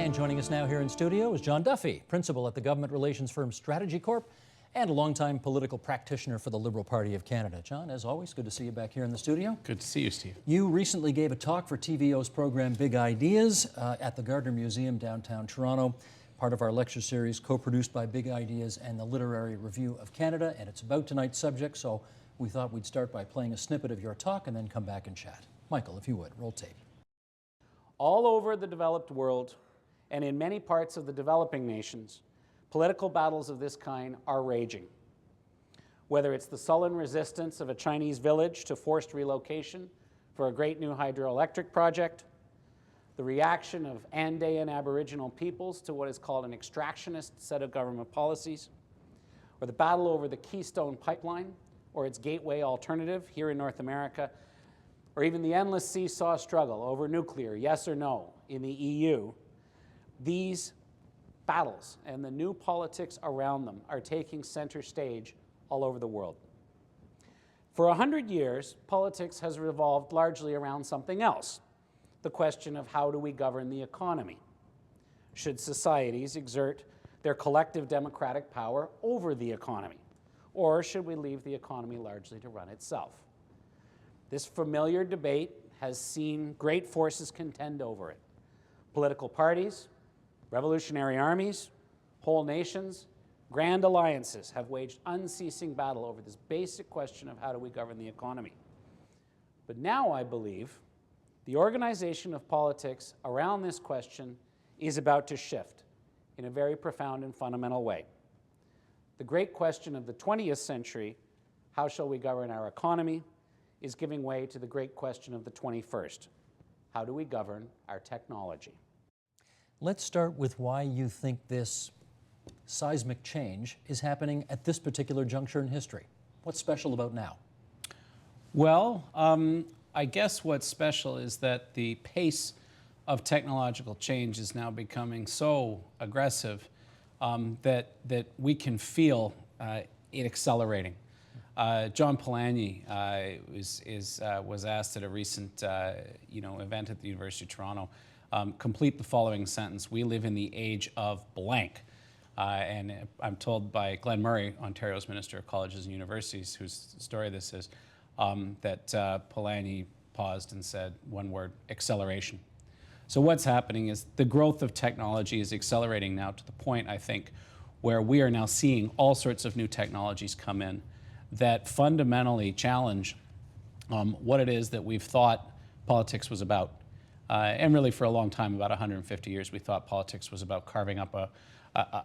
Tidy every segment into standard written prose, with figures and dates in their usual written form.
And joining us now here in studio is John Duffy, principal at the government relations firm Strategy Corp and a longtime political practitioner for the Liberal Party of Canada. John, as always, good to see you back here in the studio. Good to see you, Steve. You recently gave a talk for TVO's program Big Ideas at the Gardner Museum downtown Toronto, part of our lecture series co-produced by Big Ideas and the Literary Review of Canada, and it's about tonight's subject, so we thought we'd start by playing a snippet of your talk and then come back and chat. Michael, if you would, roll tape. All over the developed world, and in many parts of the developing nations, political battles of this kind are raging. Whether it's the sullen resistance of a Chinese village to forced relocation for a great new hydroelectric project, the reaction of Andean Aboriginal peoples to what is called an extractionist set of government policies, or the battle over the Keystone Pipeline or its gateway alternative here in North America, or even the endless seesaw struggle over nuclear, yes or no, in the EU, these battles and the new politics around them are taking center stage all over the world. For 100 years, politics has revolved largely around something else, the question of how do we govern the economy? Should societies exert their collective democratic power over the economy, or should we leave the economy largely to run itself? This familiar debate has seen great forces contend over it. Political parties, revolutionary armies, whole nations, grand alliances have waged unceasing battle over this basic question of how do we govern the economy. But now I believe the organization of politics around this question is about to shift in a very profound and fundamental way. The great question of the 20th century, how shall we govern our economy, is giving way to the great question of the 21st. How do we govern our technology? Let's start with why you think this seismic change is happening at this particular juncture in history. What's special about now? Well, I guess what's special is that the pace of technological change is now becoming so aggressive that we can feel it accelerating. John Polanyi was asked at a recent event at the University of Toronto, complete the following sentence: "We live in the age of blank." And I'm told by Glenn Murray, Ontario's Minister of Colleges and Universities, whose story this is, that Polanyi paused and said one word: acceleration. So what's happening is the growth of technology is accelerating now to the point, I think, where we are now seeing all sorts of new technologies come in that fundamentally challenge what it is that we've thought politics was about. And really for a long time, about 150 years, we thought politics was about carving up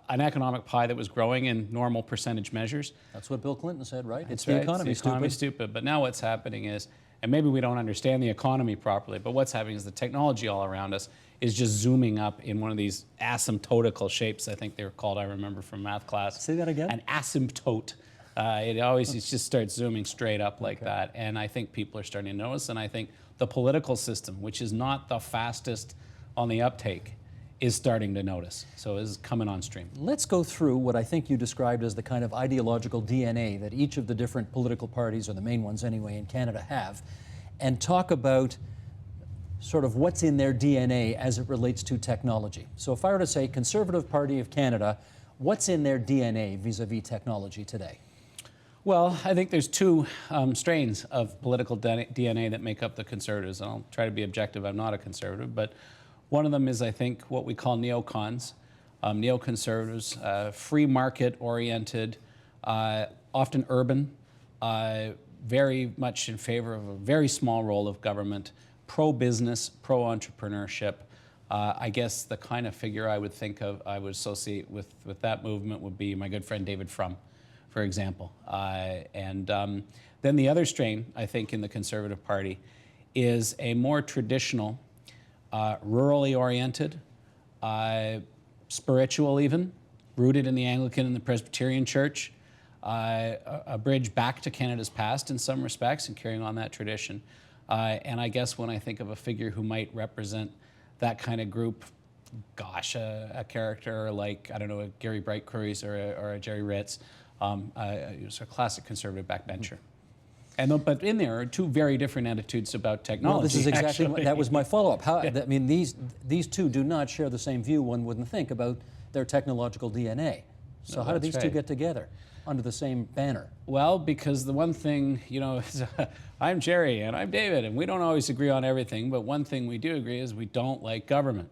an economic pie that was growing in normal percentage measures. That's what Bill Clinton said, right? That's it's the right. economy, it's the economy stupid. But now what's happening is, and maybe we don't understand the economy properly, but what's happening is the technology all around us is just zooming up in one of these asymptotical shapes, I think they were called, I remember from math class. Say that again? An asymptote. It just starts zooming straight up like that. And I think people are starting to notice, and I think the political system, which is not the fastest on the uptake, is starting to notice. So this is coming on stream. Let's go through what I think you described as the kind of ideological DNA that each of the different political parties, or the main ones anyway, in Canada have, and talk about sort of what's in their DNA as it relates to technology. So if I were to say Conservative Party of Canada, what's in their DNA vis-a-vis technology today? Well, I think there's two strains of political DNA that make up the Conservatives. And I'll try to be objective. I'm not a Conservative, but one of them is, I think, what we call neocons, neoconservatives, free market oriented, often urban, very much in favor of a very small role of government, pro-business, pro-entrepreneurship. I guess the kind of figure I would think of, I would associate with that movement would be my good friend David Frum, for example. Then the other strain, I think, in the Conservative Party is a more traditional, rurally oriented, spiritual even, rooted in the Anglican and the Presbyterian Church, a bridge back to Canada's past in some respects and carrying on that tradition. And I guess when I think of a figure who might represent that kind of group, gosh, a character like, I don't know, a Gary Brightcurries or a Jerry Ritz, a classic conservative backbencher. But in there are two very different attitudes about technology. Well, this is exactly actually. that was my follow-up. I mean, these two do not share the same view. One wouldn't think about their technological DNA. So No, how did that's these two right. get together under the same banner? Well, because the one thing, is, I'm Jerry and I'm David, and we don't always agree on everything, but one thing we do agree is we don't like government.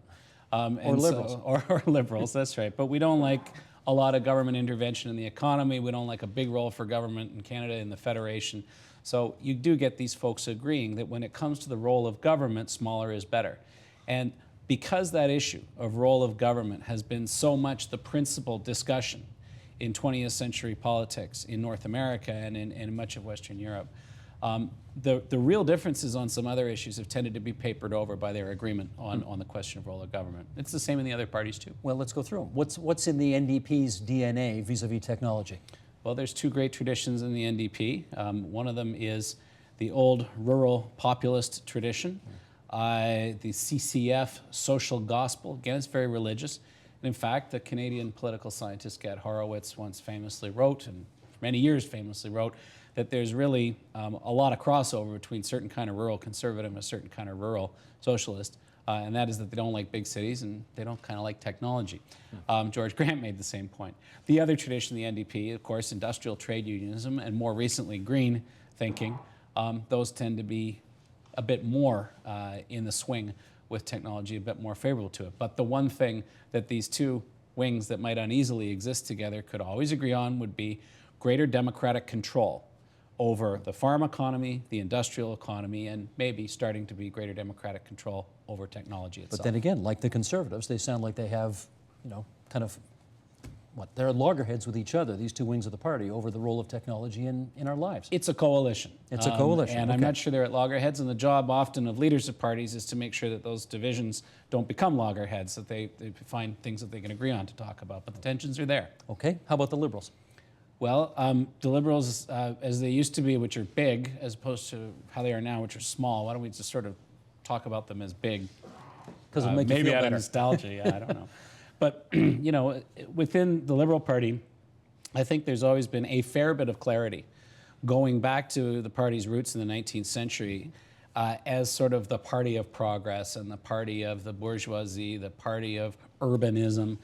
Or liberals. Or liberals, that's right. But we don't like a lot of government intervention in the economy. We don't like a big role for government in Canada in the Federation. So you do get these folks agreeing that when it comes to the role of government, smaller is better. And because that issue of role of government has been so much the principal discussion in 20th century politics in North America and in much of Western Europe, the real differences on some other issues have tended to be papered over by their agreement on the question of role of government. It's the same in the other parties too. Well, let's go through them. What's in the NDP's DNA vis-a-vis technology? Well, there's two great traditions in the NDP. One of them is the old rural populist tradition, the CCF social gospel. Again, it's very religious. And in fact, the Canadian political scientist Gad Horowitz once famously wrote, and for many years famously wrote, that there's really a lot of crossover between certain kind of rural conservative and a certain kind of rural socialist, and that is that they don't like big cities and they don't kind of like technology. George Grant made the same point. The other tradition, the NDP, of course, industrial trade unionism, and more recently green thinking, those tend to be a bit more in the swing with technology, a bit more favorable to it. But the one thing that these two wings that might uneasily exist together could always agree on would be greater democratic control over the farm economy, the industrial economy, and maybe starting to be greater democratic control over technology itself. But then again, like the Conservatives, they sound like they have, kind of, they're at loggerheads with each other, these two wings of the party, over the role of technology in our lives. It's a coalition. It's a coalition, And I'm okay. not sure they're at loggerheads, and the job often of leaders of parties is to make sure that those divisions don't become loggerheads, that they find things that they can agree on to talk about. But the tensions are there. Okay, how about the Liberals? Well, the Liberals, as they used to be, which are big, as opposed to how they are now, which are small, why don't we just sort of talk about them as big? Because it'll make you Maybe feel out of better. nostalgia, yeah, I don't know. But, within the Liberal Party, I think there's always been a fair bit of clarity going back to the party's roots in the 19th century as sort of the party of progress and the party of the bourgeoisie, the party of urbanism,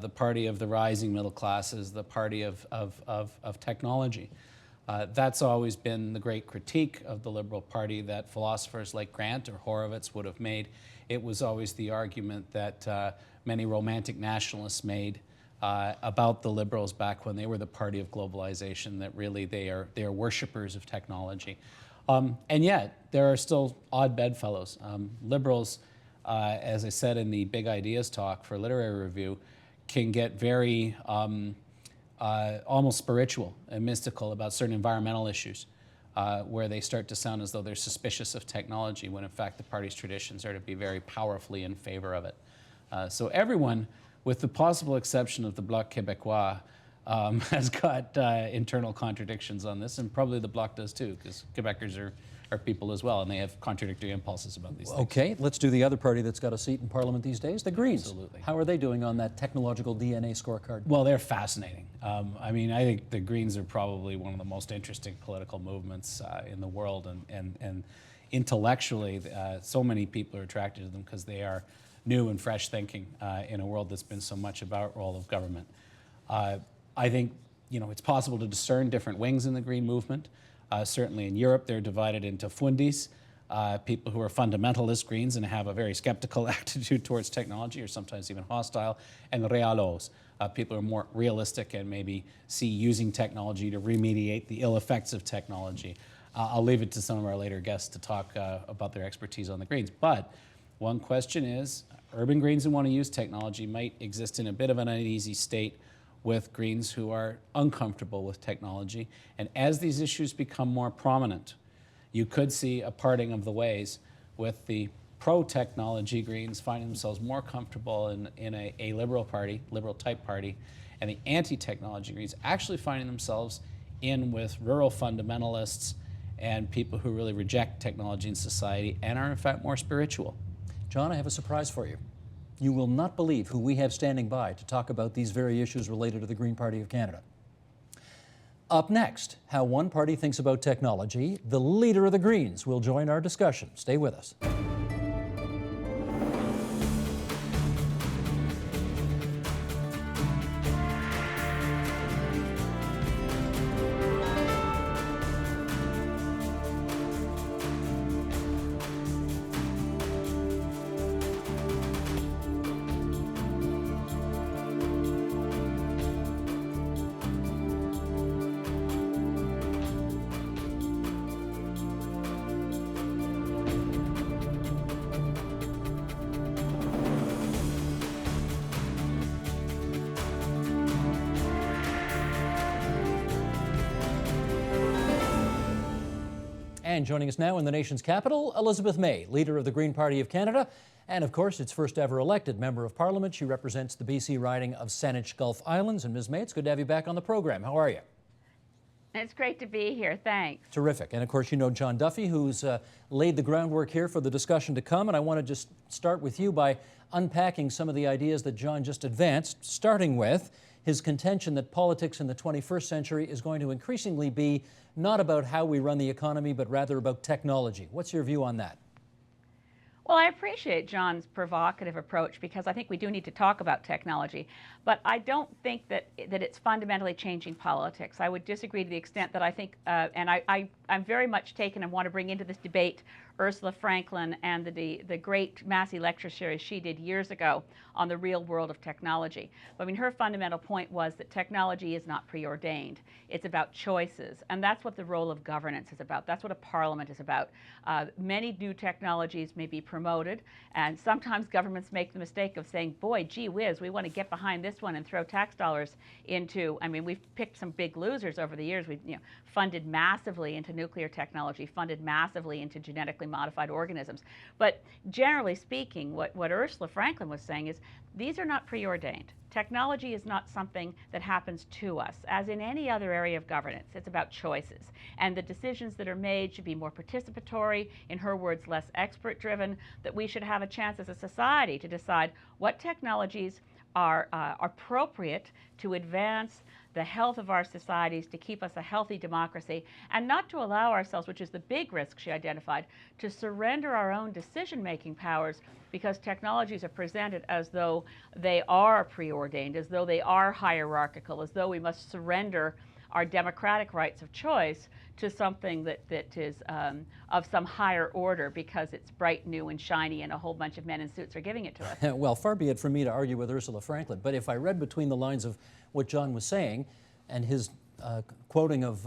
the party of the rising middle classes, the party of technology. That's always been the great critique of the Liberal Party that philosophers like Grant or Horowitz would have made. It was always the argument that many romantic nationalists made about the Liberals back when they were the party of globalization, that really they are worshippers of technology. And yet, there are still odd bedfellows. Liberals, as I said in the Big Ideas talk for Literary Review, can get very almost spiritual and mystical about certain environmental issues, where they start to sound as though they're suspicious of technology, when in fact the party's traditions are to be very powerfully in favor of it. So everyone, with the possible exception of the Bloc Québécois, has got internal contradictions on this, and probably the Bloc does too, because Quebecers are people as well, and they have contradictory impulses about these things. Okay, let's do the other party that's got a seat in Parliament these days, the Greens. Absolutely. How are they doing on that technological DNA scorecard? Well, they're fascinating. I mean, I think the Greens are probably one of the most interesting political movements in the world, and intellectually, so many people are attracted to them because they are new and fresh thinking in a world that's been so much about role of government. I think it's possible to discern different wings in the Green movement. Certainly in Europe, they're divided into fundis, people who are fundamentalist Greens and have a very skeptical attitude towards technology, or sometimes even hostile, and realos, people who are more realistic and maybe see using technology to remediate the ill effects of technology. I'll leave it to some of our later guests to talk about their expertise on the Greens. But one question is, urban Greens who want to use technology might exist in a bit of an uneasy state with Greens who are uncomfortable with technology. And as these issues become more prominent, you could see a parting of the ways, with the pro-technology Greens finding themselves more comfortable in a liberal party, liberal type party, and the anti-technology Greens actually finding themselves in with rural fundamentalists and people who really reject technology in society and are in fact more spiritual. John, I have a surprise for you. You will not believe who we have standing by to talk about these very issues related to the Green Party of Canada. Up next, how one party thinks about technology. The leader of the Greens will join our discussion. Stay with us. And joining us now in the nation's capital, Elizabeth May, leader of the Green Party of Canada, and of course, its first ever elected member of Parliament. She represents the BC riding of Saanich Gulf Islands. And Ms. May, it's good to have you back on the program. How are you? It's great to be here. Thanks. Terrific. And of course, you know John Duffy, who's laid the groundwork here for the discussion to come. And I want to just start with you by unpacking some of the ideas that John just advanced, starting with his contention that politics in the 21st century is going to increasingly be not about how we run the economy, but rather about technology. What's your view on that? Well, I appreciate John's provocative approach because I think we do need to talk about technology, but I don't think that it's fundamentally changing politics. I would disagree to the extent that I think, and I'm very much taken and want to bring into this debate Ursula Franklin and the great Massey lecture series she did years ago on the real world of technology. But I mean, her fundamental point was that technology is not preordained. It's about choices, and that's what the role of governance is about. That's what a parliament is about. Many new technologies may be promoted, and sometimes governments make the mistake of saying, boy, gee whiz, we want to get behind this one and throw tax dollars into, I mean, we've picked some big losers over the years. We've funded massively into nuclear technology, funded massively into genetically modified organisms. But generally speaking, what Ursula Franklin was saying is these are not preordained. Technology is not something that happens to us. As in any other area of governance, it's about choices. And the decisions that are made should be more participatory, in her words, less expert-driven, that we should have a chance as a society to decide what technologies are appropriate to advance the health of our societies, to keep us a healthy democracy, and not to allow ourselves, which is the big risk she identified, to surrender our own decision-making powers because technologies are presented as though they are preordained, as though they are hierarchical, as though we must surrender our democratic rights of choice to something that is of some higher order because it's bright, new, and shiny, and a whole bunch of men in suits are giving it to us. Well, far be it from me to argue with Ursula Franklin, but if I read between the lines of what John was saying and his quoting of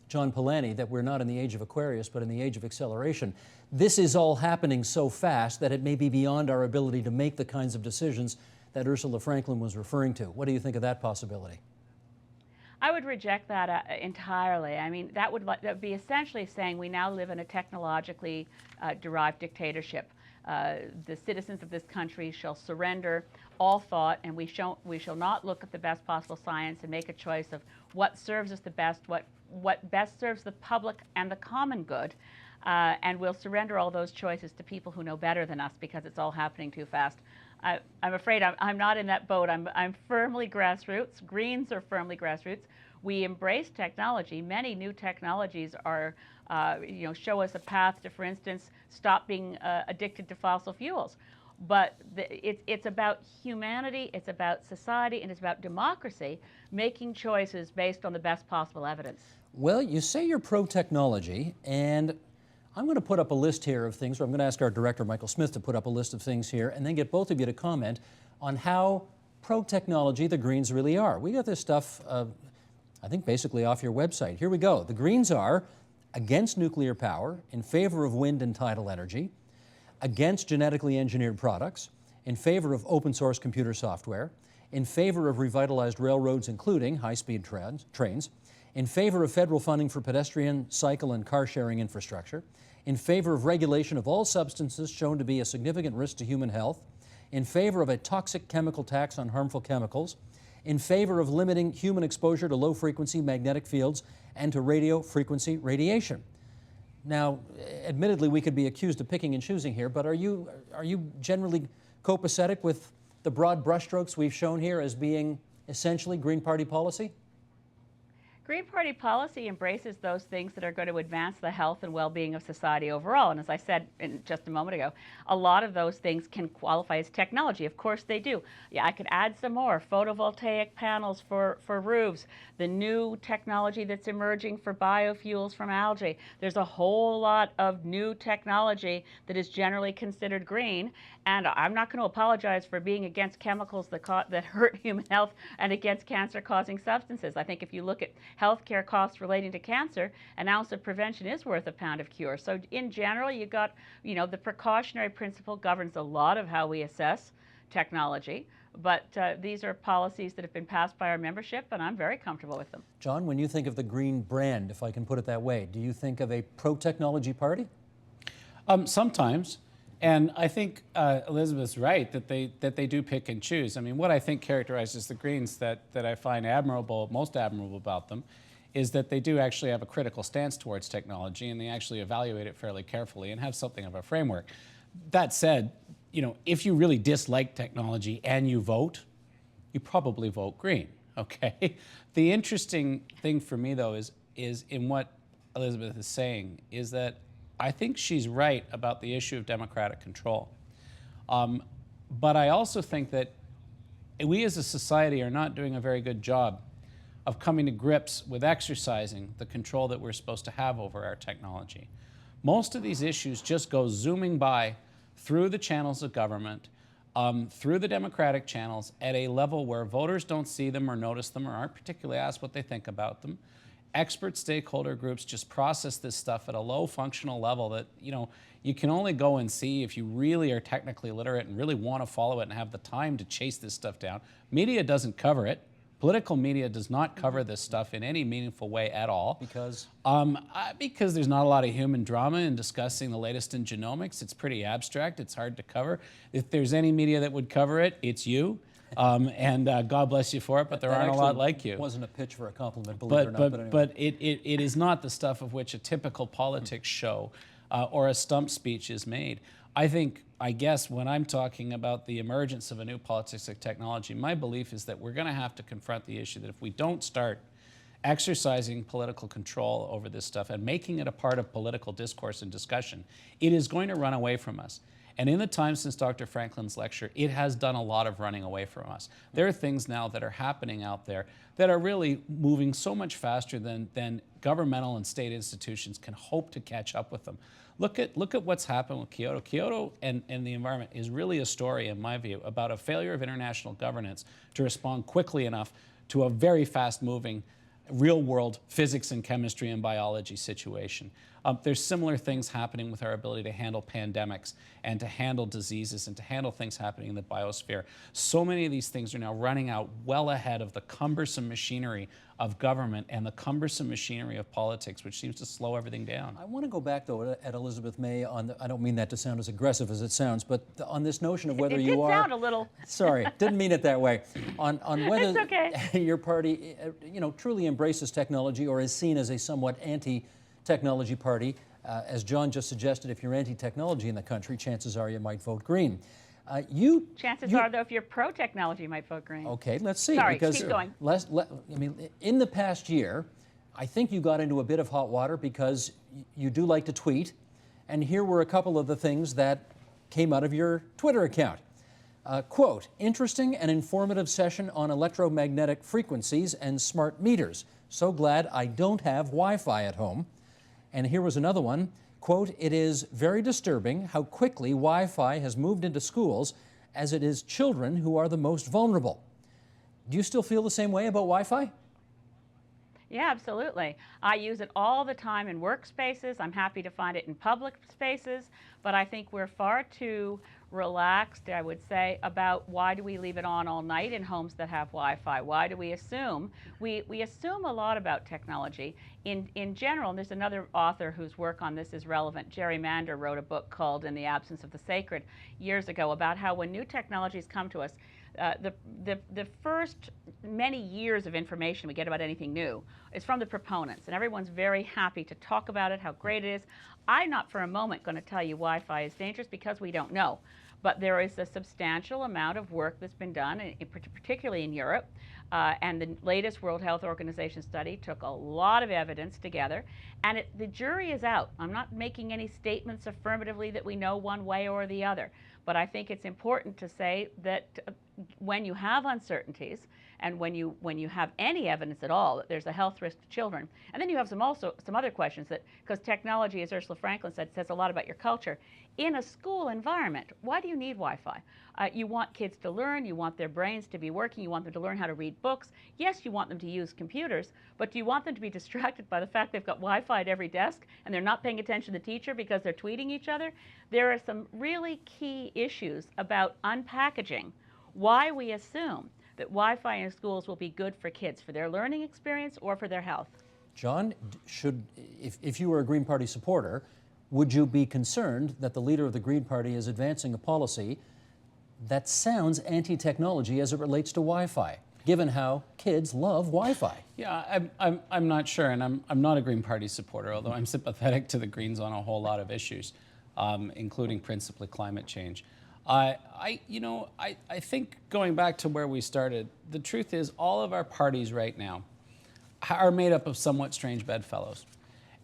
John Polanyi, that we're not in the age of Aquarius, but in the age of acceleration, this is all happening so fast that it may be beyond our ability to make the kinds of decisions that Ursula Franklin was referring to. What do you think of that possibility? I would reject that entirely. I mean, that would be essentially saying we now live in a technologically derived dictatorship. The citizens of this country shall surrender all thought, and we shall not look at the best possible science and make a choice of what serves us the best, what best serves the public and the common good, and we'll surrender all those choices to people who know better than us because it's all happening too fast. I'm afraid I'm not in that boat. I'm firmly grassroots. Greens are firmly grassroots. We embrace technology. Many new technologies are, show us a path to, for instance, stop being addicted to fossil fuels. But it's about humanity, it's about society, and it's about democracy making choices based on the best possible evidence. Well, you say you're pro-technology, and I'm going to put up a list here of things, or I'm going to ask our director, Michael Smith, to put up a list of things here, and then get both of you to comment on how pro-technology the Greens really are. We got this stuff, I think, basically off your website. Here we go. The Greens are against nuclear power, in favor of wind and tidal energy, against genetically engineered products, in favor of open source computer software, in favor of revitalized railroads, including high-speed trains, in favor of federal funding for pedestrian, cycle, and car-sharing infrastructure, in favor of regulation of all substances shown to be a significant risk to human health, in favor of a toxic chemical tax on harmful chemicals, in favor of limiting human exposure to low-frequency magnetic fields and to radio frequency radiation. Now, admittedly, we could be accused of picking and choosing here, but are you generally copacetic with the broad brushstrokes we've shown here as being essentially Green Party policy? Green Party policy embraces those things that are going to advance the health and well-being of society overall. And as I said just a moment ago, a lot of those things can qualify as technology. Of course they do. Yeah, I could add some more. Photovoltaic panels for roofs, the new technology that's emerging for biofuels from algae. There's a whole lot of new technology that is generally considered green. And I'm not going to apologize for being against chemicals that hurt human health and against cancer-causing substances. I think if you look at healthcare costs relating to cancer, an ounce of prevention is worth a pound of cure. So in general, you got, the precautionary principle governs a lot of how we assess technology. But these are policies that have been passed by our membership, and I'm very comfortable with them. John, when you think of the Green brand, if I can put it that way, do you think of a pro-technology party? Sometimes. And I think Elizabeth's right that they do pick and choose. I mean, what I think characterizes the Greens that I find most admirable about them, is that they do actually have a critical stance towards technology, and they actually evaluate it fairly carefully and have something of a framework. That said, if you really dislike technology and you vote, you probably vote Green. Okay. The interesting thing for me, though, is in what Elizabeth is saying, is that I think she's right about the issue of democratic control. But I also think that we as a society are not doing a very good job of coming to grips with exercising the control that we're supposed to have over our technology. Most of these issues just go zooming by through the channels of government, through the democratic channels at a level where voters don't see them or notice them or aren't particularly asked what they think about them. Expert stakeholder groups just process this stuff at a low functional level that, you can only go and see if you really are technically literate and really want to follow it and have the time to chase this stuff down. Media doesn't cover it. Political media does not cover this stuff in any meaningful way at all. Because? Because there's not a lot of human drama in discussing the latest in genomics. It's pretty abstract. It's hard to cover. If there's any media that would cover it, it's you. And God bless you for it, but there aren't a lot like you. It wasn't a pitch for a compliment, believe it or not. But it is not the stuff of which a typical politics show or a stump speech is made. I guess when I'm talking about the emergence of a new politics of technology, my belief is that we're going to have to confront the issue that if we don't start exercising political control over this stuff and making it a part of political discourse and discussion, it is going to run away from us. And in the time since Dr. Franklin's lecture, it has done a lot of running away from us. There are things now that are happening out there that are really moving so much faster than governmental and state institutions can hope to catch up with them. Look at what's happened with Kyoto. Kyoto and the environment is really a story, in my view, about a failure of international governance to respond quickly enough to a very fast-moving real-world physics and chemistry and biology situation. There's similar things happening with our ability to handle pandemics and to handle diseases and to handle things happening in the biosphere. So many of these things are now running out well ahead of the cumbersome machinery of government and the cumbersome machinery of politics, which seems to slow everything down. I want to go back, though, at Elizabeth May I don't mean that to sound as aggressive as it sounds, but on this notion of whether you are... It did sound a little... Sorry, didn't mean it that way. On whether it's okay. Your party, truly embraces technology or is seen as a somewhat anti-technology party. As John just suggested, if you're anti-technology in the country, chances are you might vote Green. Chances are, though, if you're pro-technology, you might vote Green. Okay, let's see. Sorry, because keep going. In the past year, I think you got into a bit of hot water because you do like to tweet, and here were a couple of the things that came out of your Twitter account. Quote, interesting and informative session on electromagnetic frequencies and smart meters. So glad I don't have Wi-Fi at home. And here was another one. Quote, it is very disturbing how quickly Wi-Fi has moved into schools, as it is children who are the most vulnerable. Do you still feel the same way about Wi-Fi? Yeah, absolutely. I use it all the time in workspaces. I'm happy to find it in public spaces, but I think we're far too relaxed, I would say, about why do we leave it on all night in homes that have Wi-Fi? Why do we assume? We assume a lot about technology. In general, and there's another author whose work on this is relevant, Jerry Mander wrote a book called In the Absence of the Sacred years ago about how when new technologies come to us, the first many years of information we get about anything new is from the proponents, and everyone's very happy to talk about it, how great it is. I'm not for a moment going to tell you Wi-Fi is dangerous because we don't know. But there is a substantial amount of work that's been done, particularly in Europe. And the latest World Health Organization study took a lot of evidence together. And the jury is out. I'm not making any statements affirmatively that we know one way or the other. But I think it's important to say that when you have uncertainties, and when you have any evidence at all that there's a health risk to children, and then you have some other questions that, because technology, as Ursula Franklin said, says a lot about your culture. In a school environment, why do you need Wi-Fi? You want kids to learn, you want their brains to be working, you want them to learn how to read books. Yes, you want them to use computers, but do you want them to be distracted by the fact they've got Wi-Fi at every desk and they're not paying attention to the teacher because they're tweeting each other? There are some really key issues about unpackaging why we assume that Wi-Fi in schools will be good for kids, for their learning experience or for their health. John, if you were a Green Party supporter, would you be concerned that the leader of the Green Party is advancing a policy that sounds anti-technology as it relates to Wi-Fi, given how kids love Wi-Fi? Yeah, I'm not sure, and I'm not a Green Party supporter, although I'm sympathetic to the Greens on a whole lot of issues, including principally climate change. I think going back to where we started, the truth is all of our parties right now are made up of somewhat strange bedfellows.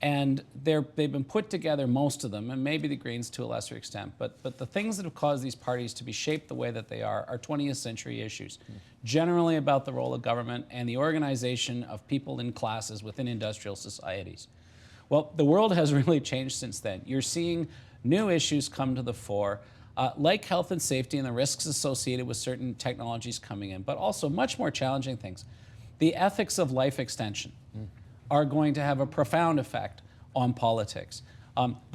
And they've been put together, most of them, and maybe the Greens to a lesser extent, but the things that have caused these parties to be shaped the way that they are 20th century issues, generally about the role of government and the organization of people in classes within industrial societies. Well, the world has really changed since then. You're seeing new issues come to the fore, like health and safety and the risks associated with certain technologies coming in, but also much more challenging things. The ethics of life extension are going to have a profound effect on politics.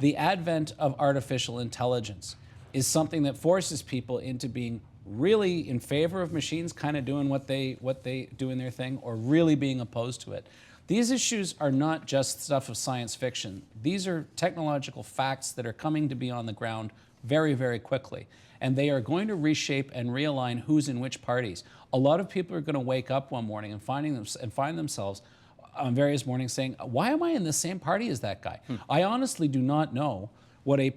The advent of artificial intelligence is something that forces people into being really in favor of machines kind of doing what they do in their thing, or really being opposed to it. These issues are not just stuff of science fiction. These are technological facts that are coming to be on the ground very, very quickly. And they are going to reshape and realign who's in which parties. A lot of people are going to wake up one morning and find themselves on various mornings saying, why am I in the same party as that guy? I honestly do not know what a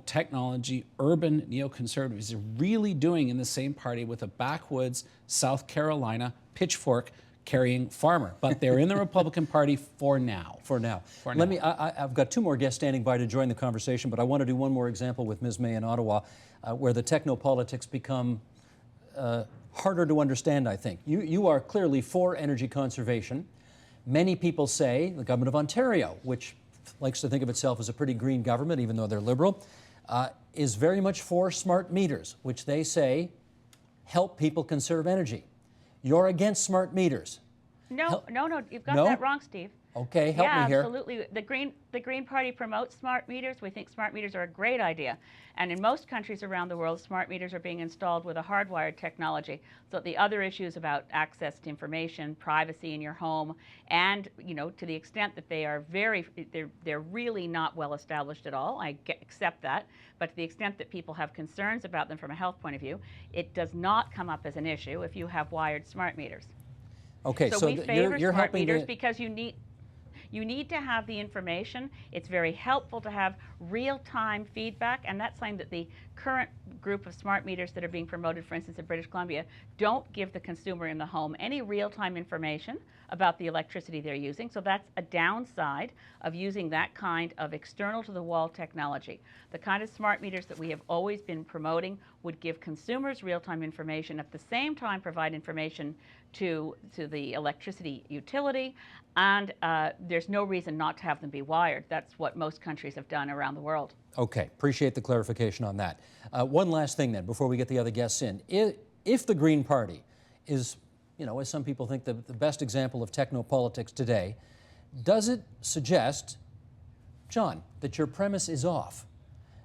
technology, urban neoconservative is really doing in the same party with a backwoods South Carolina pitchfork carrying farmer. But they're in the Republican Party for now. I've got two more guests standing by to join the conversation, but I want to do one more example with Ms. May in Ottawa, where the technopolitics become harder to understand, I think. You are clearly for energy conservation. Many people say the government of Ontario, which likes to think of itself as a pretty green government, even though they're Liberal, is very much for smart meters, which they say help people conserve energy. You're against smart meters. No, you've got that wrong, Steve. Okay, help me here. Yeah, absolutely. The Green Party promotes smart meters. We think smart meters are a great idea. And in most countries around the world, smart meters are being installed with a hardwired technology. So the other issues about access to information, privacy in your home, and to the extent that they are they're really not well established at all. I accept that. But to the extent that people have concerns about them from a health point of view, it does not come up as an issue if you have wired smart meters. Okay, so we favor you're smart helping meters because you need to have the information. It's very helpful to have real-time feedback, and that's something that the current group of smart meters that are being promoted, for instance, in British Columbia, don't give the consumer in the home any real-time information about the electricity they're using. So that's a downside of using that kind of external-to-the-wall technology. The kind of smart meters that we have always been promoting would give consumers real-time information, at the same time provide information to the electricity utility, and there's no reason not to have them be wired. That's what most countries have done around the world. Okay, appreciate the clarification on that. One last thing then, before we get the other guests in. If the Green Party is, as some people think, the best example of technopolitics today, does it suggest, John, that your premise is off?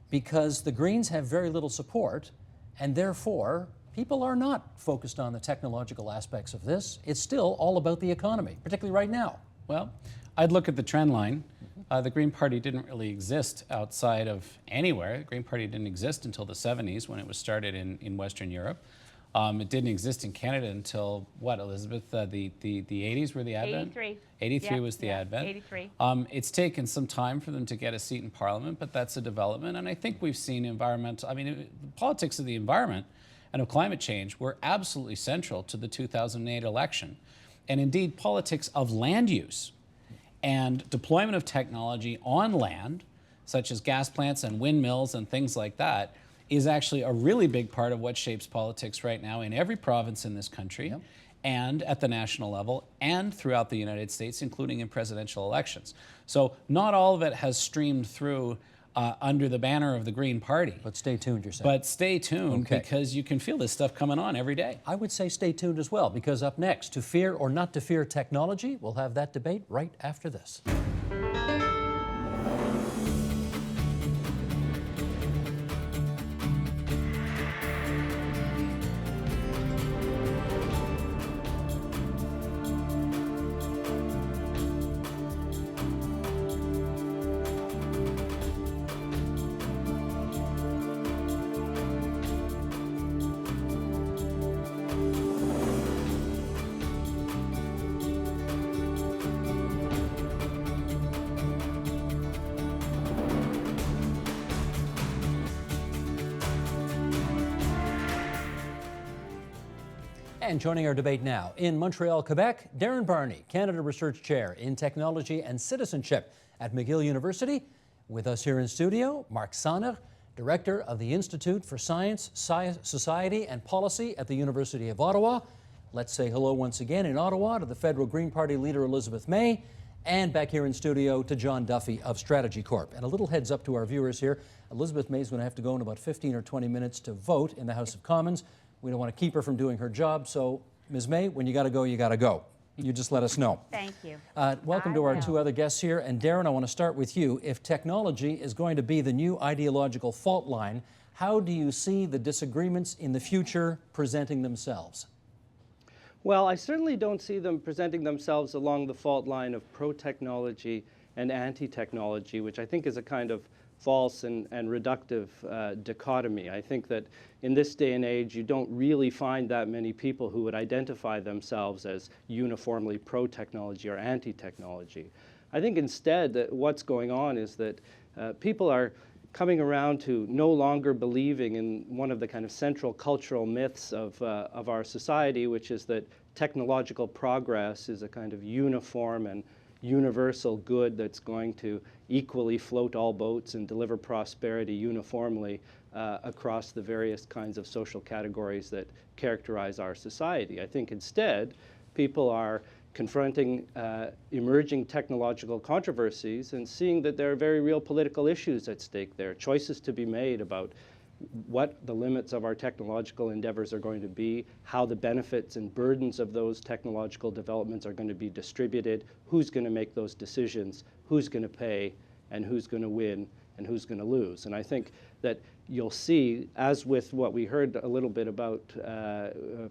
Because the Greens have very little support, and therefore people are not focused on the technological aspects of this. It's still all about the economy, particularly right now. Well, I'd look at the trend line. The Green Party didn't really exist outside of anywhere. The Green Party didn't exist until the 70s when it was started in Western Europe. It didn't exist in Canada until, what, Elizabeth, the 80s were the advent? 83. 83 was the advent. 83. It's taken some time for them to get a seat in Parliament, but that's a development. And I think we've seen environmental, the politics of the environment and of climate change were absolutely central to the 2008 election. And indeed, politics of land use and deployment of technology on land, such as gas plants and windmills and things like that, is actually a really big part of what shapes politics right now in every province in this country, and at the national level and throughout the United States, including in presidential elections. So not all of it has streamed through under the banner of the Green Party. But stay tuned, you're saying. But stay tuned, because you can feel this stuff coming on every day. I would say stay tuned as well, because up next, to fear or not to fear technology, we'll have that debate right after this. And joining our debate now, in Montreal, Quebec, Darren Barney, Canada Research Chair in Technology and Citizenship at McGill University. With us here in studio, Marc Sanner, Director of the Institute for Science, Society and Policy at the University of Ottawa. Let's say hello once again in Ottawa to the Federal Green Party leader Elizabeth May, and back here in studio to John Duffy of Strategy Corp. And a little heads up to our viewers here, Elizabeth May is going to have to go in about 15 or 20 minutes to vote in the House of Commons. We don't want to keep her from doing her job, so Ms. May, when you got to go, you got to go. You just let us know. Thank you. Welcome to our two other guests here. And Darren, I want to start with you. If technology is going to be the new ideological fault line, how do you see the disagreements in the future presenting themselves? Well, I certainly don't see them presenting themselves along the fault line of pro-technology and anti-technology, which I think is a kind of false and reductive dichotomy. I think that in this day and age, you don't really find that many people who would identify themselves as uniformly pro-technology or anti-technology. I think instead that what's going on is that people are coming around to no longer believing in one of the kind of central cultural myths of our society, which is that technological progress is a kind of uniform and universal good that's going to equally float all boats and deliver prosperity uniformly across the various kinds of social categories that characterize our society. I think instead, people are confronting emerging technological controversies and seeing that there are very real political issues at stake there, choices to be made about what the limits of our technological endeavors are going to be, how the benefits and burdens of those technological developments are going to be distributed, who's going to make those decisions, who's going to pay, and who's going to win, and who's going to lose. And I think that you'll see, as with what we heard a little bit about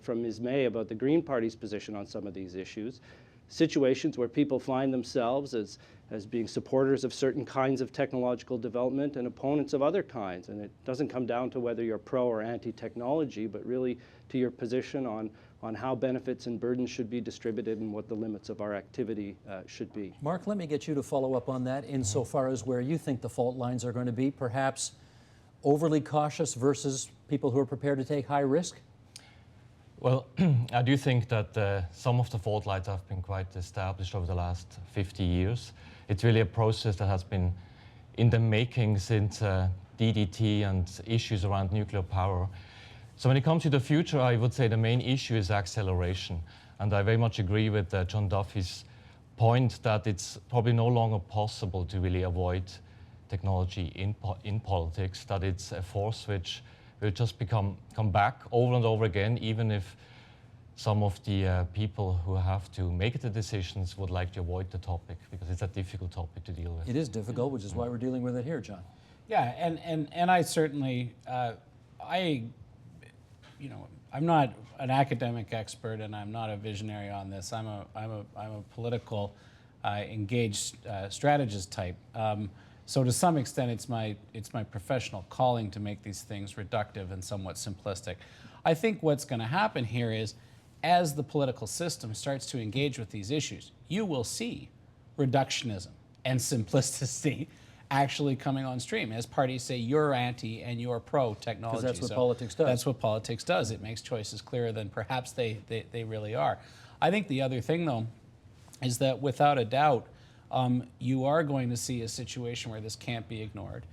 from Ms. May about the Green Party's position on some of these issues, situations where people find themselves as being supporters of certain kinds of technological development and opponents of other kinds. And it doesn't come down to whether you're pro or anti-technology, but really to your position on how benefits and burdens should be distributed and what the limits of our activity should be. Marc, let me get you to follow up on that insofar as where you think the fault lines are going to be, perhaps overly cautious versus people who are prepared to take high risk? Well, I do think that some of the fault lines have been quite established over the last 50 years. It's really a process that has been in the making since DDT and issues around nuclear power. So when it comes to the future, I would say the main issue is acceleration. And I very much agree with John Duffy's point that it's probably no longer possible to really avoid technology in politics, that it's a force which will just come back over and over again, even if some of the people who have to make the decisions would like to avoid the topic, because it's a difficult topic to deal with. It is difficult, which is why we're dealing with it here, John. Yeah, and I certainly, I'm not an academic expert and I'm not a visionary on this. I'm a political engaged strategist type. So to some extent, it's my professional calling to make these things reductive and somewhat simplistic. I think what's going to happen here is, as the political system starts to engage with these issues, you will see reductionism and simplicity actually coming on stream as parties say you're anti and you're pro technology. Because that's what politics does. That's what politics does. It makes choices clearer than perhaps they really are. I think the other thing, though, is that without a doubt, you are going to see a situation where this can't be ignored,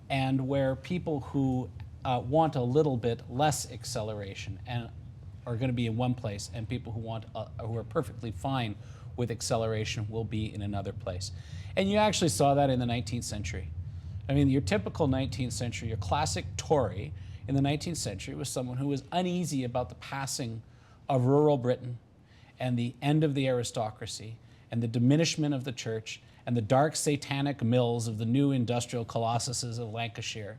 and where people who want a little bit less acceleration and are going to be in one place, and people who are perfectly fine with acceleration will be in another place. And you actually saw that in the 19th century. I mean, your typical 19th century, your classic Tory in the 19th century was someone who was uneasy about the passing of rural Britain and the end of the aristocracy and the diminishment of the church and the dark satanic mills of the new industrial colossuses of Lancashire.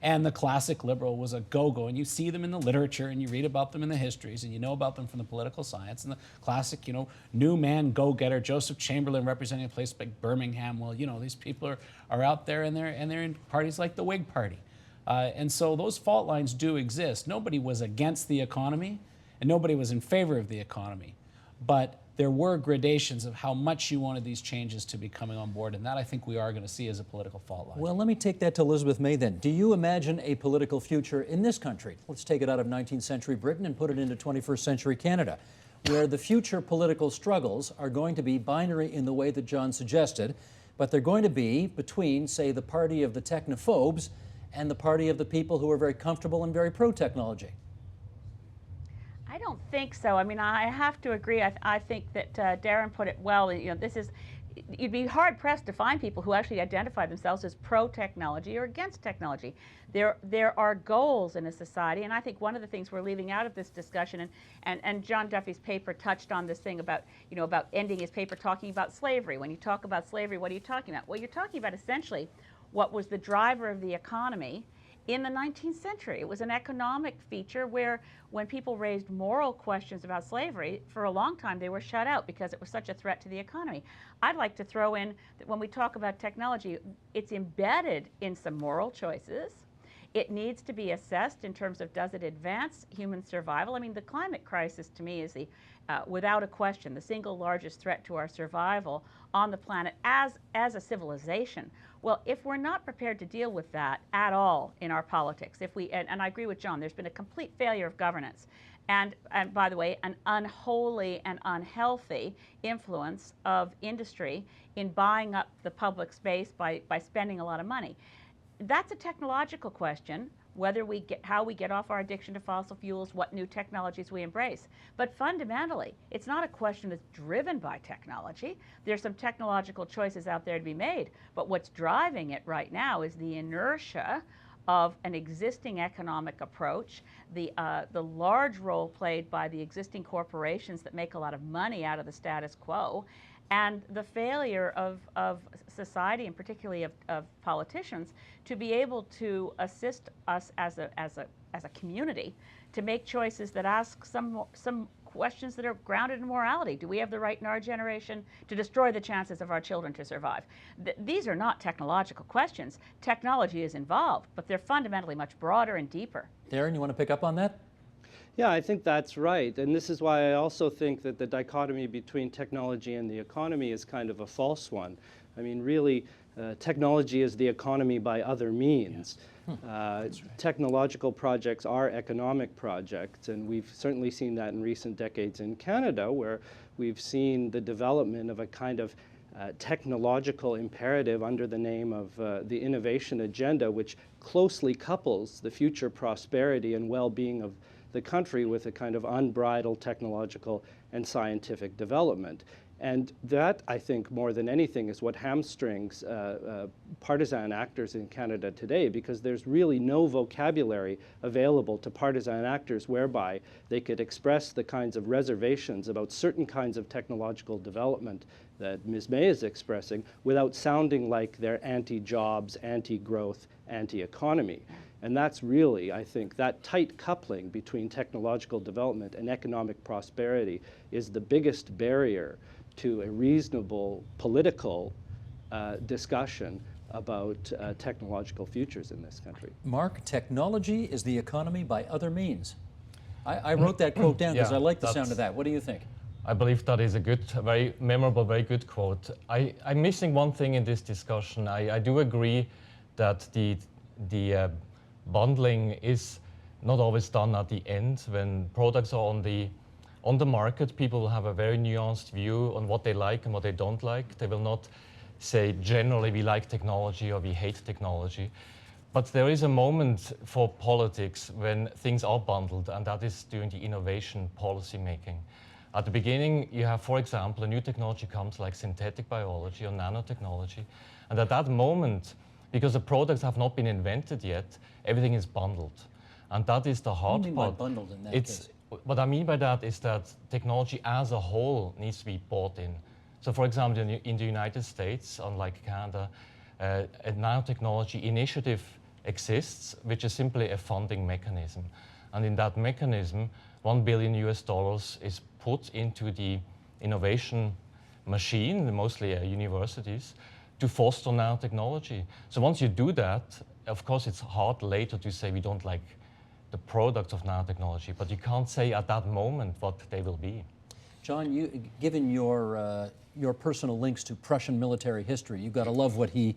And the classic liberal was a go-go, and you see them in the literature, and you read about them in the histories, and you know about them from the political science. And the classic, new man go-getter, Joseph Chamberlain representing a place like Birmingham. Well, these people are out there, and they're in parties like the Whig Party. And so those fault lines do exist. Nobody was against the economy, and nobody was in favor of the economy. But there were gradations of how much you wanted these changes to be coming on board, and that I think we are going to see as a political fault line. Well, let me take that to Elizabeth May then. Do you imagine a political future in this country? Let's take it out of 19th century Britain and put it into 21st century Canada, where the future political struggles are going to be binary in the way that John suggested, but they're going to be between, say, the party of the technophobes and the party of the people who are very comfortable and very pro-technology? I don't think so. I mean, I have to agree. I think that Darren put it well. You'd be hard pressed to find people who actually identify themselves as pro-technology or against technology. There are goals in a society, and I think one of the things we're leaving out of this discussion, and John Duffy's paper touched on this thing about ending his paper talking about slavery. When you talk about slavery, what are you talking about? Well, you're talking about essentially what was the driver of the economy in the 19th century. It was an economic feature where when people raised moral questions about slavery, for a long time they were shut out because it was such a threat to the economy. I'd like to throw in that when we talk about technology, it's embedded in some moral choices. It needs to be assessed in terms of, does it advance human survival? I mean, the climate crisis to me is without a question, the single largest threat to our survival on the planet as a civilization. Well, if we're not prepared to deal with that at all in our politics, and I agree with John, there's been a complete failure of governance, and by the way, an unholy and unhealthy influence of industry in buying up the public space by spending a lot of money. That's a technological question, how we get off our addiction to fossil fuels, what new technologies we embrace. But fundamentally, it's not a question that's driven by technology. There's some technological choices out there to be made, but what's driving it right now is the inertia of an existing economic approach, the large role played by the existing corporations that make a lot of money out of the status quo, and the failure of society, and particularly of politicians, to be able to assist us as a community to make choices that ask some questions that are grounded in morality. Do we have the right in our generation to destroy the chances of our children to survive? These are not technological questions. Technology is involved, but they're fundamentally much broader and deeper. Darren, you want to pick up on that? Yeah, I think that's right. And this is why I also think that the dichotomy between technology and the economy is kind of a false one. I mean, really, technology is the economy by other means. Right. Technological projects are economic projects, and we've certainly seen that in recent decades in Canada, where we've seen the development of a kind of technological imperative under the name of the innovation agenda, which closely couples the future prosperity and well-being of the country with a kind of unbridled technological and scientific development. And that, I think, more than anything, is what hamstrings partisan actors in Canada today, because there's really no vocabulary available to partisan actors whereby they could express the kinds of reservations about certain kinds of technological development that Ms. May is expressing without sounding like they're anti-jobs, anti-growth, anti-economy. And that's really, I think, that tight coupling between technological development and economic prosperity is the biggest barrier to a reasonable political discussion about technological futures in this country. Mark, technology is the economy by other means. I wrote that quote down because Yeah, I like the sound of that. What do you think? I believe that is a good, very memorable, very good quote. I'm missing one thing in this discussion. I do agree that the bundling is not always done at the end. When products are on the market, people will have a very nuanced view on what they like and what they don't like. They will not say generally we like technology or we hate technology. But there is a moment for politics when things are bundled, and that is during the innovation policy making. At the beginning, you have, for example, a new technology comes like synthetic biology or nanotechnology. And at that moment, because the products have not been invented yet, everything is bundled. And that is the hard What do you mean part. by bundled in that case? What I mean by that is that technology as a whole needs to be bought in. So for example, in the United States, unlike Canada, a nanotechnology initiative exists, which is simply a funding mechanism. And in that mechanism, $1 billion is put into the innovation machine, mostly universities, to foster nanotechnology. So once you do that, of course, it's hard later to say we don't like the products of nanotechnology, but you can't say at that moment what they will be. John, given your personal links to Prussian military history, you've got to love what he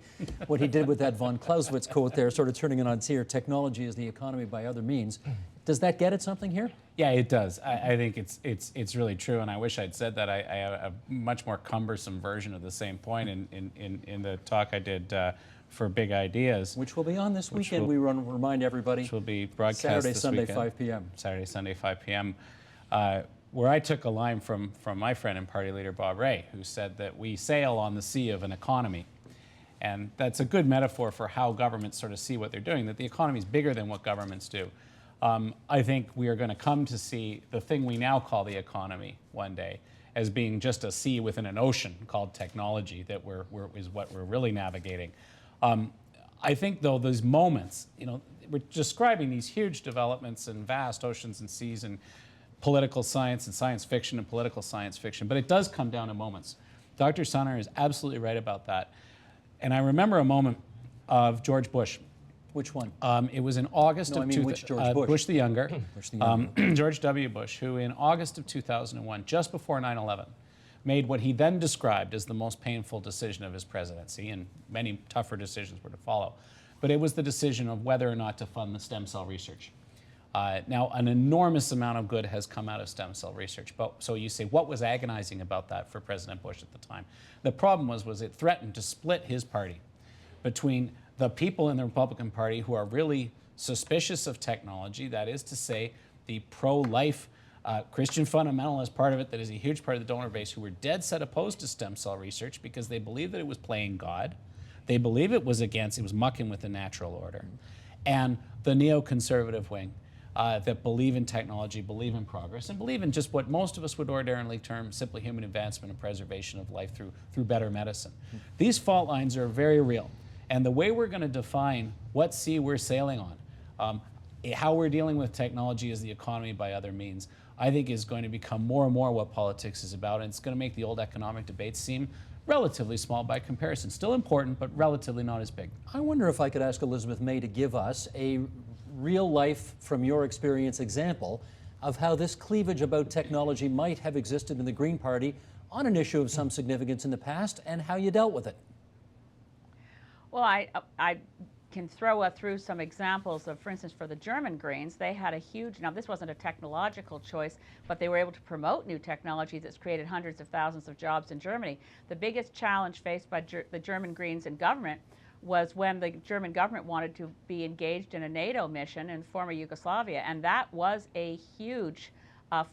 did with that von Clausewitz quote there, sort of turning it on its ear. Technology is the economy by other means. Does that get at something here? Yeah, it does. I think it's really true, and I wish I'd said that. I have a much more cumbersome version of the same point in the talk I did for Big Ideas. Which will be on this weekend, we remind everybody. Which will be broadcast Saturday, this Sunday, weekend. 5 p.m. Saturday, Sunday, 5 p.m. Where I took a line from my friend and party leader Bob Rae, who said that we sail on the sea of an economy. And that's a good metaphor for how governments sort of see what they're doing, that the economy is bigger than what governments do. I think we are going to come to see the thing we now call the economy one day as being just a sea within an ocean called technology that is what we're really navigating. I think, though, those moments, we're describing these huge developments and vast oceans and seas and political science and science fiction and political science fiction, but it does come down to moments. Dr. Sonner is absolutely right about that. And I remember a moment of George Bush. Which one? It was in August of which George Bush? Bush the Younger. Bush the Younger. George W. Bush, who in August of 2001, just before 9/11, made what he then described as the most painful decision of his presidency, and many tougher decisions were to follow. But it was the decision of whether or not to fund the stem cell research. Now, an enormous amount of good has come out of stem cell research. But so you say, what was agonizing about that for President Bush at the time? The problem was it threatened to split his party between the people in the Republican Party who are really suspicious of technology, that is to say, the pro-life Christian fundamentalist part of it that is a huge part of the donor base, who were dead set opposed to stem cell research because they believed that it was playing God. They believe it was mucking with the natural order. And the neoconservative wing that believe in technology, believe in progress, and believe in just what most of us would ordinarily term simply human advancement and preservation of life through better medicine. These fault lines are very real. And the way we're going to define what sea we're sailing on, how we're dealing with technology as the economy by other means, I think is going to become more and more what politics is about. And it's going to make the old economic debates seem relatively small by comparison. Still important, but relatively not as big. I wonder if I could ask Elizabeth May to give us a real life, from your experience, example of how this cleavage about technology might have existed in the Green Party on an issue of some significance in the past, and how you dealt with it. Well, I can throw through some examples of, for instance, for the German Greens, they had a huge, now this wasn't a technological choice, but they were able to promote new technology that's created hundreds of thousands of jobs in Germany. The biggest challenge faced by the German Greens in government was when the German government wanted to be engaged in a NATO mission in former Yugoslavia, and that was a huge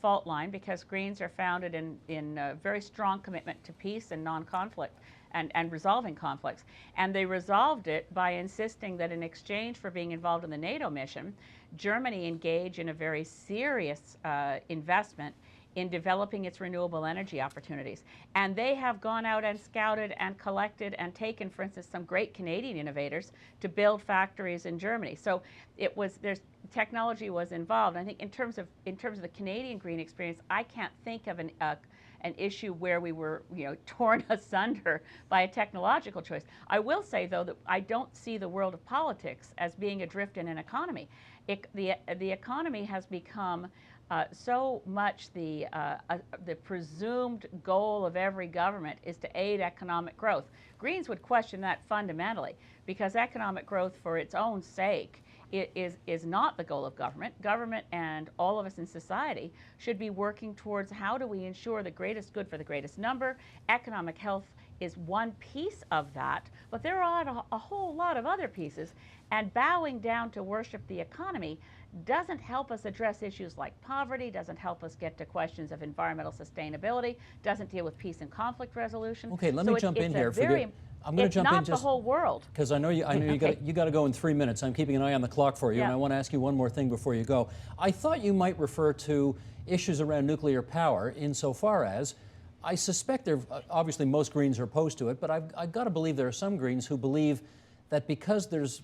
fault line, because Greens are founded in a very strong commitment to peace and non-conflict and resolving conflicts. And they resolved it by insisting that in exchange for being involved in the NATO mission, Germany engage in a very serious investment in developing its renewable energy opportunities. And they have gone out and scouted and collected and taken, for instance, some great Canadian innovators to build factories in Germany. So technology was involved. I think in terms of the Canadian green experience, I can't think of an issue where we were, torn asunder by a technological choice. I will say, though, that I don't see the world of politics as being adrift in an economy. The economy has become so much the presumed goal of every government is to aid economic growth. Greens would question that fundamentally, because economic growth for its own sake is not the goal of government. Government and all of us in society should be working towards how do we ensure the greatest good for the greatest number. Economic health is one piece of that, but there are a whole lot of other pieces, and bowing down to worship the economy doesn't help us address issues like poverty, doesn't help us get to questions of environmental sustainability, doesn't deal with peace and conflict resolution. Okay, let me jump in here. I'm going to jump in just the whole world, because I know you got to go in 3 minutes. I'm keeping an eye on the clock for you, and I want to ask you one more thing before you go. I thought you might refer to issues around nuclear power insofar as I suspect obviously most Greens are opposed to it, but I've got to believe there are some Greens who believe that because there's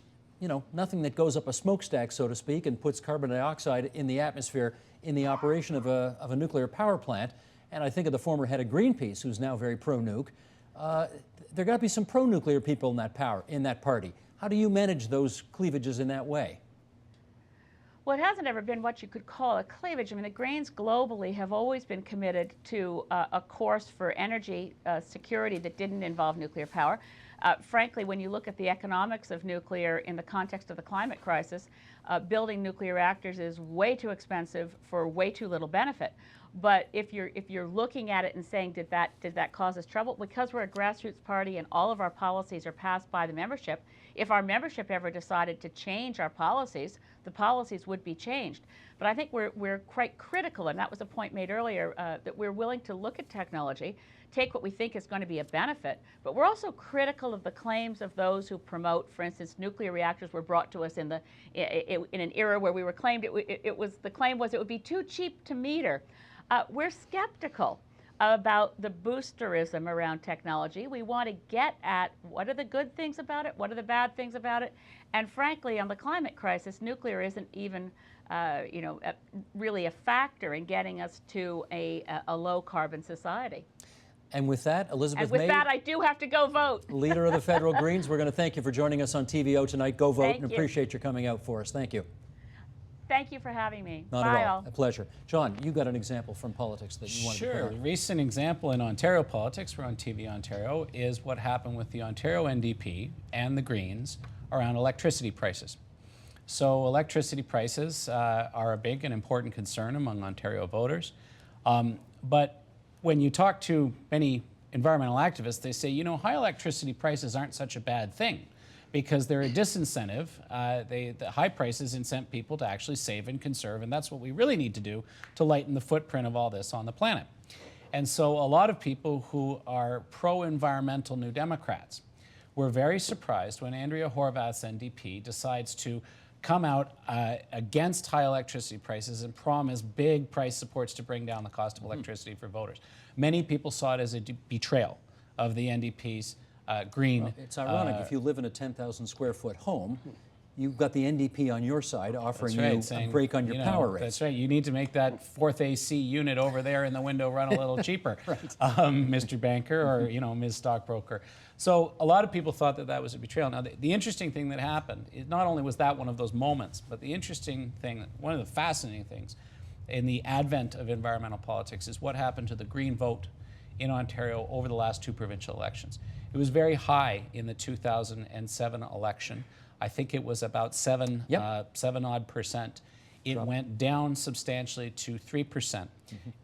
nothing that goes up a smokestack, so to speak, and puts carbon dioxide in the atmosphere in the operation of a nuclear power plant, and I think of the former head of Greenpeace, who's now very pro-nuke, there got to be some pro-nuclear people in that party. How do you manage those cleavages in that way? Well, it hasn't ever been what you could call a cleavage. I mean, the Greens globally have always been committed to a course for energy security that didn't involve nuclear power. Frankly, when you look at the economics of nuclear in the context of the climate crisis, building nuclear reactors is way too expensive for way too little benefit. But if you're looking at it and saying, did that cause us trouble? Because we're a grassroots party and all of our policies are passed by the membership, if our membership ever decided to change our policies, the policies would be changed. But I think we're quite critical, and that was a point made earlier, that we're willing to look at technology, take what we think is going to be a benefit, but we're also critical of the claims of those who promote, for instance, nuclear reactors were brought to us in an era where we were claimed the claim was it would be too cheap to meter. We're skeptical about the boosterism around technology. We want to get at what are the good things about it, what are the bad things about it, and frankly, on the climate crisis, nuclear isn't even really a factor in getting us to a low carbon society. And with that, Elizabeth May. And with that, I do have to go vote. Leader of the Federal Greens, we're going to thank you for joining us on TVO tonight. Go vote, Thank and you. appreciate your coming out for us. Thank you. Thank you for having me. Not Bye at all. A pleasure. John, you got an example from politics that you wanted to Sure. bring A up. recent example in Ontario politics, we're on TV Ontario, is what happened with the Ontario NDP and the Greens around electricity prices. So electricity prices are a big and important concern among Ontario voters. But when you talk to many environmental activists, they say, high electricity prices aren't such a bad thing, because they're a disincentive. The high prices incent people to actually save and conserve, and that's what we really need to do to lighten the footprint of all this on the planet. And so a lot of people who are pro-environmental New Democrats were very surprised when Andrea Horwath's NDP decides to come out against high electricity prices and promise big price supports to bring down the cost of electricity for voters. Many people saw it as a betrayal of the NDP's green. Well, it's ironic. If you live in a 10,000 square foot home, you've got the NDP on your side offering you a break on your power rates. That's right. You need to make that fourth AC unit over there in the window run a little cheaper, Mr. Banker or Ms. Stockbroker. So a lot of people thought that was a betrayal. Now, the interesting thing that happened, not only was that one of those moments, but the interesting thing, one of the fascinating things in the advent of environmental politics is what happened to the Green vote in Ontario over the last two provincial elections. It was very high in the 2007 election. I think it was about 7 odd percent. It went down substantially to 3%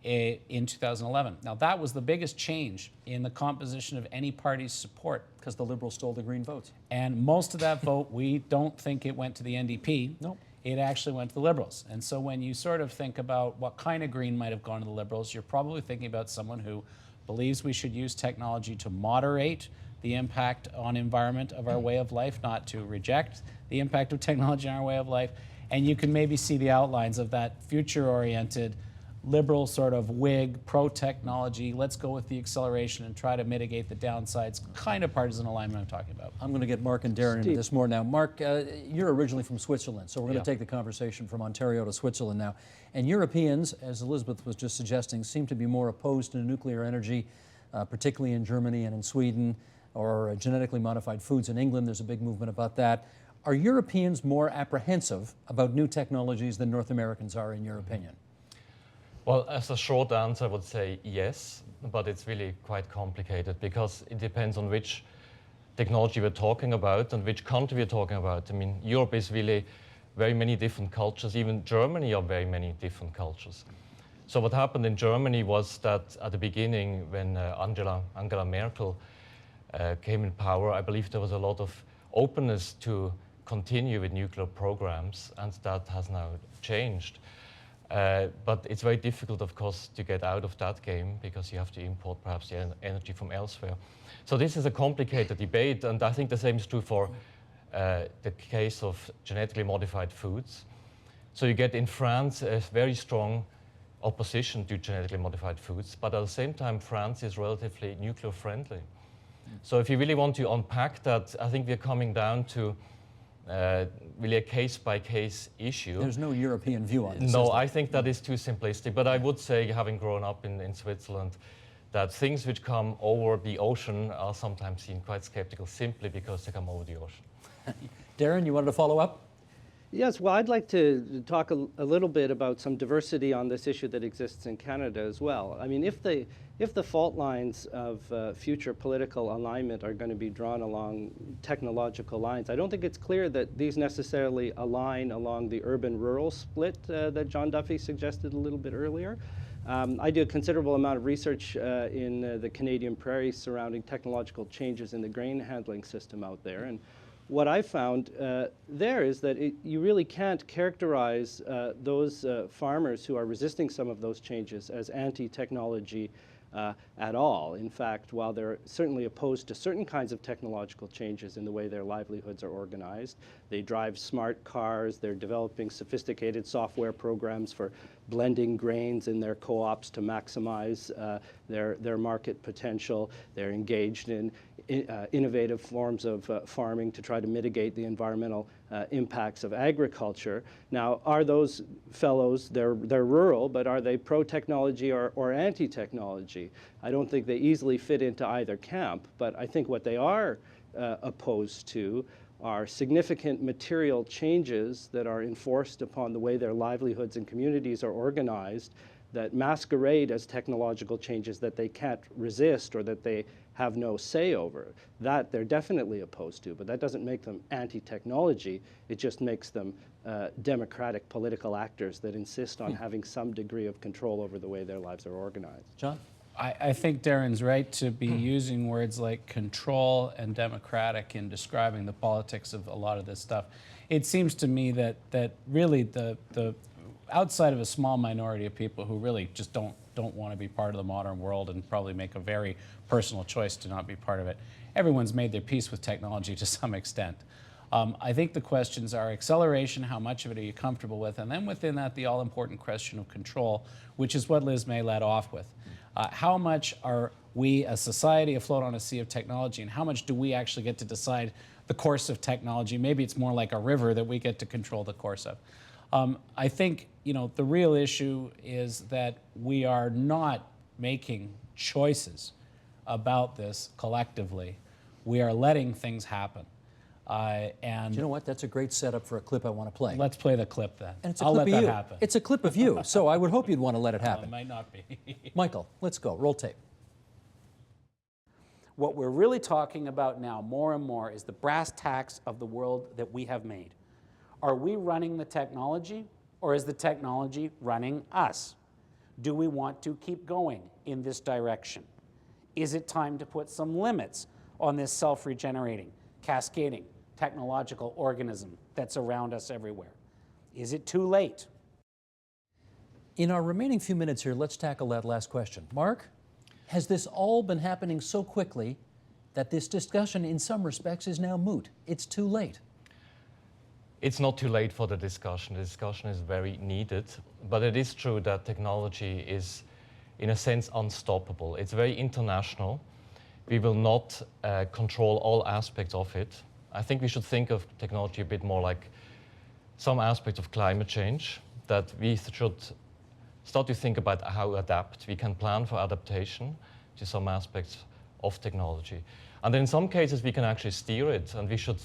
in 2011. Now that was the biggest change in the composition of any party's support. Because the Liberals stole the Green votes. And most of that vote, we don't think it went to the NDP. Nope. It actually went to the Liberals. And so when you sort of think about what kind of Green might have gone to the Liberals, you're probably thinking about someone who believes we should use technology to moderate the impact on environment of our way of life, not to reject the impact of technology on our way of life. And you can maybe see the outlines of that future-oriented liberal sort of Whig, pro-technology, let's go with the acceleration and try to mitigate the downsides kind of partisan alignment I'm talking about. I'm going to get Mark and Darren into this more now. Mark, you're originally from Switzerland, so we're going to take the conversation from Ontario to Switzerland now. And Europeans, as Elizabeth was just suggesting, seem to be more opposed to nuclear energy, particularly in Germany and in Sweden, or genetically modified foods in England. There's a big movement about that. Are Europeans more apprehensive about new technologies than North Americans are, in your opinion? Well, as a short answer, I would say yes, but it's really quite complicated because it depends on which technology we're talking about and which country we're talking about. I mean, Europe is really very many different cultures. Even Germany are very many different cultures. So what happened in Germany was that at the beginning, when Angela Merkel came in power, I believe there was a lot of openness to continue with nuclear programs, and that has now changed. But it's very difficult, of course, to get out of that game because you have to import perhaps the energy from elsewhere. So this is a complicated debate, and I think the same is true for the case of genetically modified foods. So you get in France a very strong opposition to genetically modified foods, but at the same time, France is relatively nuclear friendly. So if you really want to unpack that, I think we're coming down to really a case-by-case issue. There's no European view on this. No, I think that is too simplistic. But I would say, having grown up in Switzerland, that things which come over the ocean are sometimes seen quite skeptical simply because they come over the ocean. Darren, you wanted to follow up? Yes, well, I'd like to talk a little bit about some diversity on this issue that exists in Canada as well. I mean, if the fault lines of future political alignment are going to be drawn along technological lines, I don't think it's clear that these necessarily align along the urban-rural split that John Duffy suggested a little bit earlier. I do a considerable amount of research in the Canadian prairies surrounding technological changes in the grain handling system out there. And what I found there is that you really can't characterize those farmers who are resisting some of those changes as anti-technology at all. In fact, while they're certainly opposed to certain kinds of technological changes in the way their livelihoods are organized, they drive smart cars, they're developing sophisticated software programs for blending grains in their co-ops to maximize their market potential. They're engaged in innovative forms of farming to try to mitigate the environmental impacts of agriculture. Now, are those fellows, they're rural, but are they pro-technology or anti-technology? I don't think they easily fit into either camp, but I think what they are opposed to are significant material changes that are enforced upon the way their livelihoods and communities are organized that masquerade as technological changes that they can't resist or that they have no say over. That they're definitely opposed to, but that doesn't make them anti-technology. It just makes them democratic political actors that insist on having some degree of control over the way their lives are organized. John? I think Darren's right to be using words like control and democratic in describing the politics of a lot of this stuff. It seems to me that really the outside of a small minority of people who really just don't want to be part of the modern world and probably make a very personal choice to not be part of it, everyone's made their peace with technology to some extent. I think the questions are acceleration, how much of it are you comfortable with, and then within that the all-important question of control, which is what Liz May led off with. How much are we, as society, afloat on a sea of technology, and how much do we actually get to decide the course of technology? Maybe it's more like a river that we get to control the course of. I think, the real issue is that we are not making choices about this collectively. We are letting things happen. And You know what? That's a great setup for a clip I want to play. let's play the clip then. And it's a I'll clip let of that you. happen. It's a clip of you, so I would hope you'd want to let it It happen. might not be. Michael, let's go. Roll tape. What we're really talking about now, more and more, is the brass tacks of the world that we have made. Are we running the technology, or is the technology running us? Do we want to keep going in this direction? Is it time to put some limits on this self-regenerating, cascading, technological organism that's around us everywhere? Is it too late? In our remaining few minutes here, let's tackle that last question. Mark, has this all been happening so quickly that this discussion in some respects is now moot? It's too late. it's not too late for the discussion. The discussion is very needed, but it is true that technology is, in a sense, unstoppable. It's very international. We will not control all aspects of it. I think we should think of technology a bit more like some aspects of climate change, that we should start to think about how to adapt. We can plan for adaptation to some aspects of technology. And in some cases, we can actually steer it, and we should,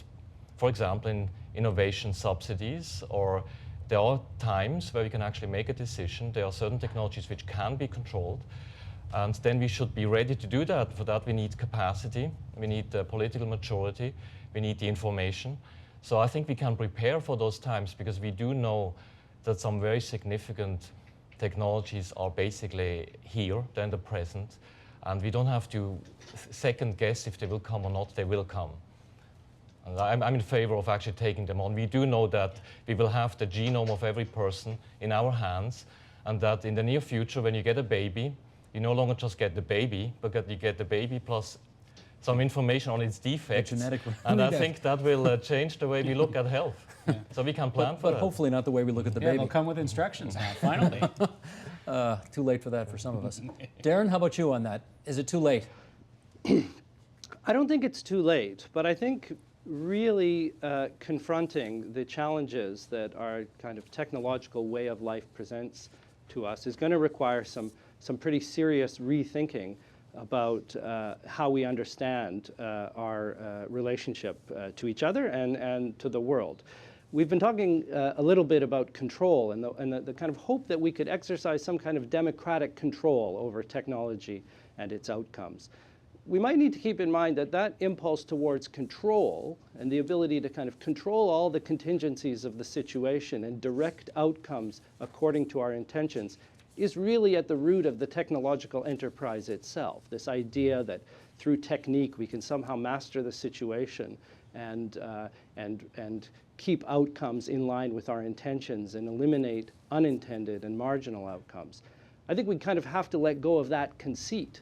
for example, in innovation subsidies, or there are times where we can actually make a decision. There are certain technologies which can be controlled, and then we should be ready to do that. For that, we need capacity, we need the political maturity, we need the information. So I think we can prepare for those times, because we do know that some very significant technologies are basically here, they're in the present, and we don't have to second guess if they will come or not, they will come. And I'm in favor of actually taking them on. We do know that we will have the genome of every person in our hands, and that in the near future, when you get a baby, you no longer just get the baby, but you get the baby plus some information on its defects. And I think that will change the way we look at health. Yeah. So we can plan for that. But hopefully not the way we look at the Yeah, baby. they'll come with instructions now, finally. Too late for that for some of us. Darren, how about you on that? Is it too late? I don't think it's too late, but I think really confronting the challenges that our kind of technological way of life presents to us is going to require some pretty serious rethinking about how we understand our relationship to each other and to the world. We've been talking a little bit about control and the kind of hope that we could exercise some kind of democratic control over technology and its outcomes. We might need to keep in mind that that impulse towards control and the ability to kind of control all the contingencies of the situation and direct outcomes according to our intentions is really at the root of the technological enterprise itself. This idea that through technique we can somehow master the situation and keep outcomes in line with our intentions and eliminate unintended and marginal outcomes. I think we kind of have to let go of that conceit.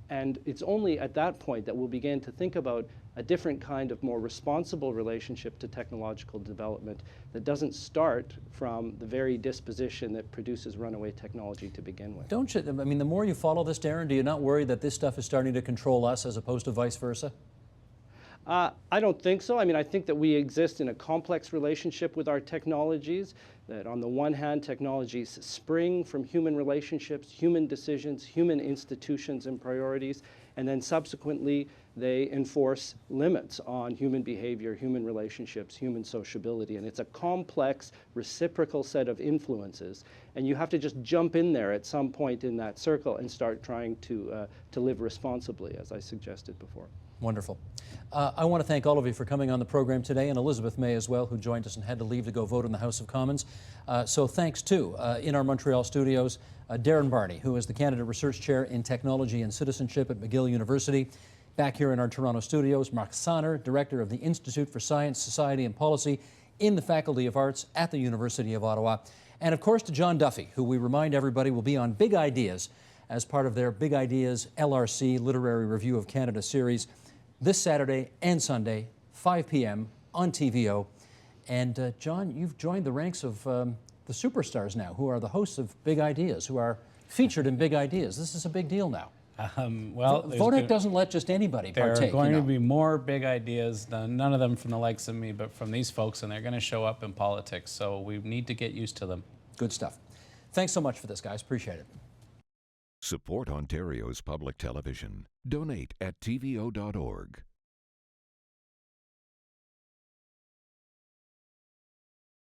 And it's only at that point that we'll begin to think about a different kind of more responsible relationship to technological development that doesn't start from the very disposition that produces runaway technology to begin with. Don't you, I mean, the more you follow this, Darren, do you not worry that this stuff is starting to control us as opposed to vice versa? I don't think so. I mean, I think that we exist in a complex relationship with our technologies, that on the one hand, technologies spring from human relationships, human decisions, human institutions and priorities, and then subsequently they enforce limits on human behavior, human relationships, human sociability. And it's a complex, reciprocal set of influences. And you have to just jump in there at some point in that circle and start trying to live responsibly, as I suggested before. Wonderful. I want to thank all of you for coming on the program today, and Elizabeth May as well, who joined us and had to leave to go vote in the House of Commons. So thanks too, in our Montreal studios, Darren Barney, who is the Canada Research Chair in Technology and Citizenship at McGill University. Back here in our Toronto studios, Mark Sanner, Director of the Institute for Science, Society and Policy in the Faculty of Arts at the University of Ottawa. And of course to John Duffy, who we remind everybody will be on Big Ideas as part of their Big Ideas LRC Literary Review of Canada series this Saturday and Sunday, 5 p.m. on TVO. And John, you've joined the ranks of the superstars now, who are the hosts of Big Ideas, who are featured in Big Ideas. This is a big deal now. Well, Vodek doesn't let just anybody partake. There are going to be more big ideas, none of them from the likes of me, but from these folks, and they're going to show up in politics, so we need to get used to them. Good stuff. Thanks so much for this, guys. Appreciate it. Support Ontario's public television. Donate at tvo.org.